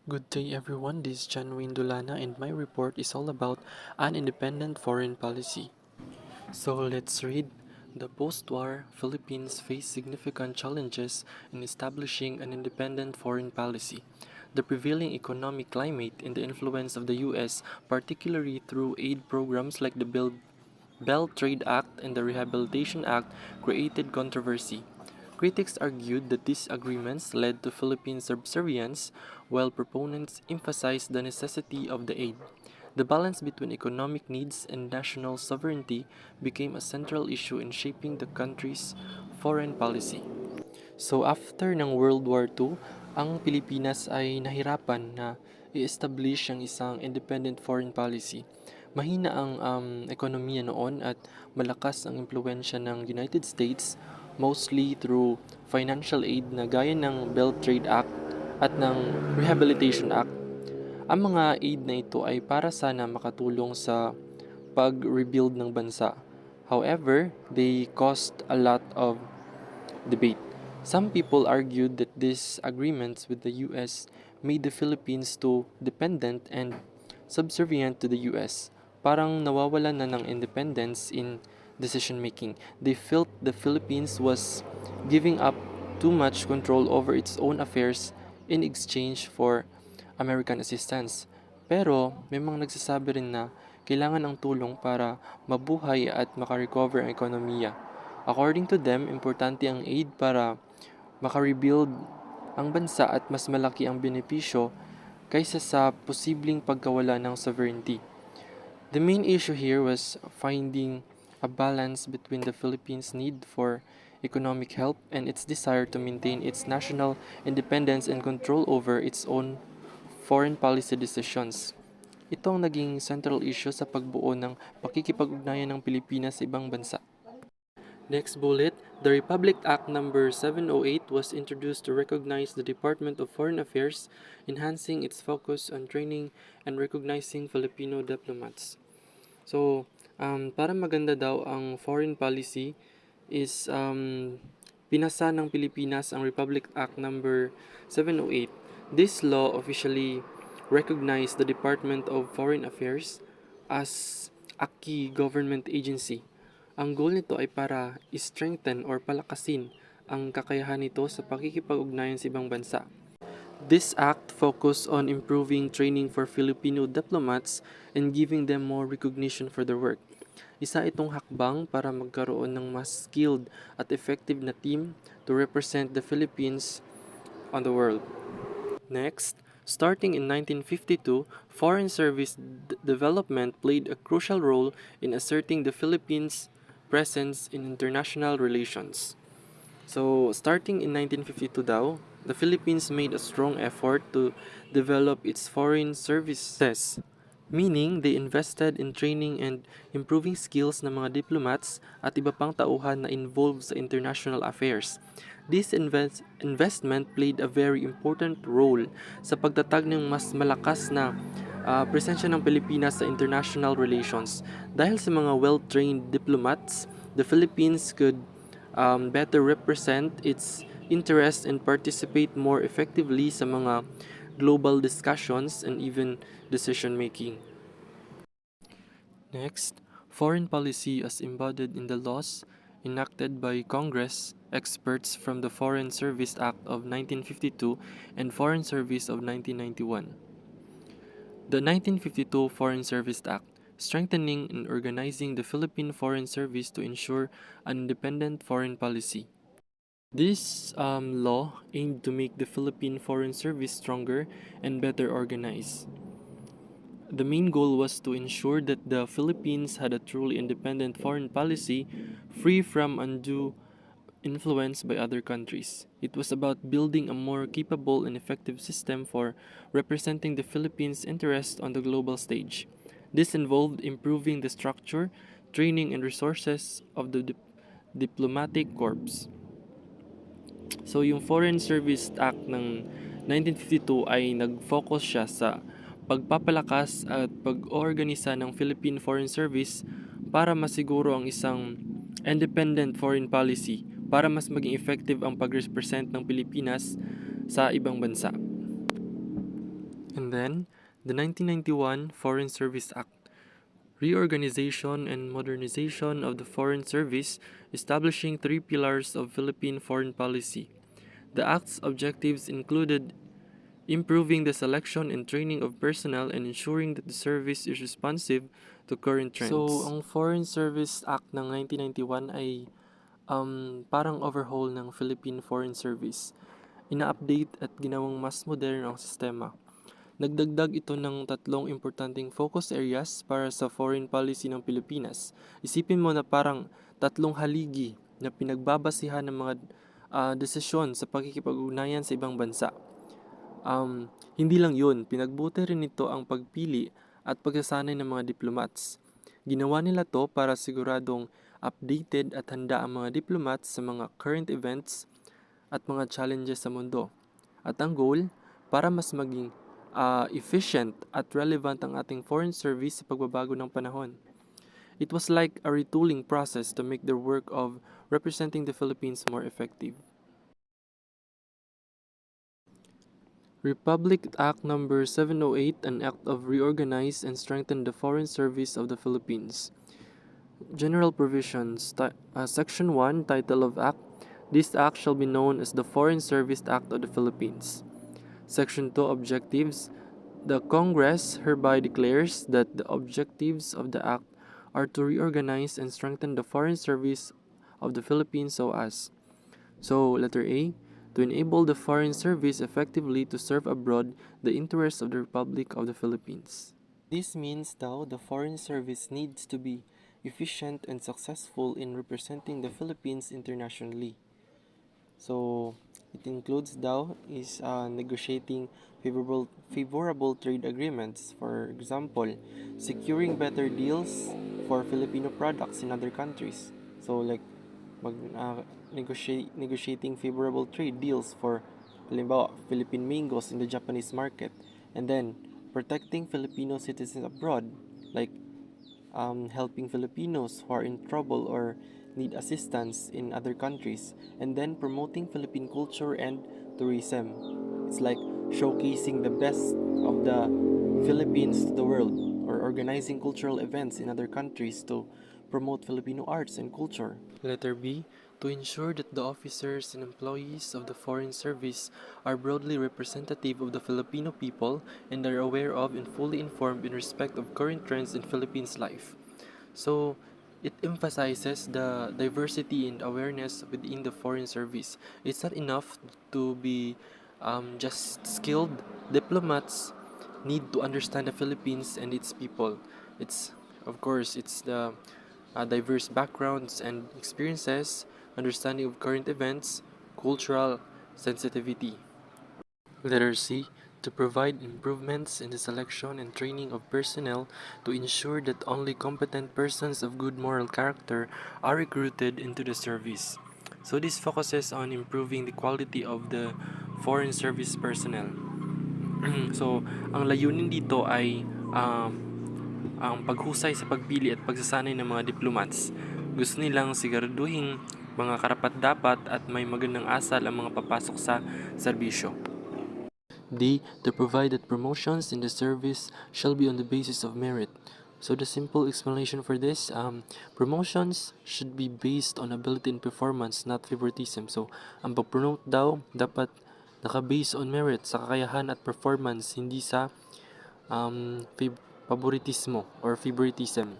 Good day everyone, this is Genuine Dulana and my report is all about an independent foreign policy. So let's read. The post-war Philippines faced significant challenges in establishing an independent foreign policy. The prevailing economic climate and the influence of the US, particularly through aid programs like the Belt Trade Act and the Rehabilitation Act, created controversy. Critics argued that these agreements led to Philippine subservience, while proponents emphasized the necessity of the aid. The balance between economic needs and national sovereignty became a central issue in shaping the country's foreign policy. So after ng World War II, ang Pilipinas ay nahirapan na i-establish ang isang independent foreign policy. Mahina ang ekonomiya noon at malakas ang impluensya ng United States, mostly through financial aid na gaya ng Belt Trade Act at ng Rehabilitation Act. Ang mga aid na ito ay para sana makatulong sa pag-rebuild ng bansa. However, they caused a lot of debate. Some people argued that these agreements with the US made the Philippines too dependent and subservient to the US. Parang nawawalan na ng independence in decision making. They felt the Philippines was giving up too much control over its own affairs in exchange for American assistance. Pero may mga nagsasabi rin na kailangan ng tulong para mabuhay at makarecover ang ekonomiya. According to them, importante ang aid para makarebuild ang bansa at mas malaki ang benepisyo kaysa sa posibleng pagkawala ng sovereignty. The main issue here was finding a balance between the Philippines' need for economic help and its desire to maintain its national independence and control over its own foreign policy decisions. Ito ang naging central issue sa pagbuo ng pakikipag-ugnayan ng Pilipinas sa ibang bansa. Next bullet, the Republic Act Number 708 was introduced to recognize the Department of Foreign Affairs, enhancing its focus on training and recognizing Filipino diplomats. So, para maganda daw ang foreign policy is pinasa ng Pilipinas ang Republic Act Number 708. This law officially recognized the Department of Foreign Affairs as a key government agency. Ang goal nito ay para i-strengthen or palakasin ang kakayahan nito sa pakikipag-ugnayan sa ibang bansa. This act focused on improving training for Filipino diplomats and giving them more recognition for their work. Isa itong hakbang para magkaroon ng mas skilled at effective na team to represent the Philippines on the world. Next, starting in 1952, foreign service development played a crucial role in asserting the Philippines' presence in international relations. So, starting in 1952 daw, the Philippines made a strong effort to develop its foreign services, meaning they invested in training and improving skills ng mga diplomats at iba pang tauhan na involved sa international affairs. This investment played a very important role sa pagtatag ng mas malakas na presensya ng Pilipinas sa international relations. Dahil sa mga well-trained diplomats, the Philippines could better represent its interests and participate more effectively sa mga global discussions and even decision making. Next, foreign policy as embodied in the laws enacted by Congress, experts from the Foreign Service Act of 1952 and Foreign Service of 1991. The 1952 Foreign Service Act, strengthening and organizing the Philippine Foreign Service to ensure an independent foreign policy. This law aimed to make the Philippine Foreign Service stronger and better organized. The main goal was to ensure that the Philippines had a truly independent foreign policy, free from undue influence by other countries. It was about building a more capable and effective system for representing the Philippines' interests on the global stage. This involved improving the structure, training, and resources of the diplomatic corps. So, yung Foreign Service Act ng 1952 ay nag-focus siya sa pagpapalakas at pag-organisa ng Philippine Foreign Service para masiguro ang isang independent foreign policy para mas maging effective ang pag-represent ng Pilipinas sa ibang bansa. And then, the 1991 Foreign Service Act, reorganization and modernization of the Foreign Service, establishing three pillars of Philippine foreign policy. The Act's objectives included improving the selection and training of personnel and ensuring that the service is responsive to current trends. So, ang Foreign Service Act ng 1991 ay parang overhaul ng Philippine Foreign Service. Ina-update at ginawang mas modern ang sistema. Nagdagdag ito ng tatlong importanteng focus areas para sa foreign policy ng Pilipinas. Isipin mo na parang tatlong haligi na pinagbabasihan ng mga desisyon sa pakikipag-ugnayan sa ibang bansa. Hindi lang yun, pinagbuti rin nito ang pagpili at pagsasanay ng mga diplomats. Ginawa nila to para siguradong updated at handa ang mga diplomats sa mga current events at mga challenges sa mundo. At ang goal, para mas maging efficient at relevant ang ating foreign service sa pagbabago ng panahon. It was like a retooling process to make the work of representing the Philippines more effective. Republic Act No. 708, an act of reorganize and strengthen the foreign service of the Philippines. General provisions. Section 1, title of Act. This act shall be known as the Foreign Service Act of the Philippines. Section 2, objectives. The Congress hereby declares that the objectives of the Act are to reorganize and strengthen the foreign service of the Philippines so letter A, to enable the foreign service effectively to serve abroad the interests of the Republic of the Philippines. This means daw the foreign service needs to be efficient and successful in representing the Philippines internationally. So, it includes daw is negotiating favorable trade agreements. For example, securing better deals for Filipino products in other countries. So, like negotiating favorable trade deals for halimbawa, Philippine mangoes in the Japanese market. And then, protecting Filipino citizens abroad, like helping Filipinos who are in trouble or need assistance in other countries, and then promoting Philippine culture and tourism. It's like showcasing the best of the Philippines to the world, or organizing cultural events in other countries to promote Filipino arts and culture. Letter B, to ensure that the officers and employees of the Foreign Service are broadly representative of the Filipino people and are aware of and fully informed in respect of current trends in Philippines life. So, it emphasizes the diversity and awareness within the Foreign Service. It's not enough to be just skilled diplomats need to understand the Philippines and its people. It's the diverse backgrounds and experiences, understanding of current events, cultural sensitivity. Letter C, to provide improvements in the selection and training of personnel to ensure that only competent persons of good moral character are recruited into the service. So this focuses on improving the quality of the foreign service personnel. So, ang layunin dito ay ang paghusay sa pagpili at pagsasanay ng mga diplomats. Gusto nilang siguraduhin mga karapat-dapat at may magandang asal ang mga papasok sa serbisyo. D. To provide that promotions in the service shall be on the basis of merit. So the simple explanation for this, promotions should be based on ability and performance, not favoritism. So, ang pag-promote daw dapat naka-base on merit, sa kakayahan at performance, hindi sa favoritismo or favoritism.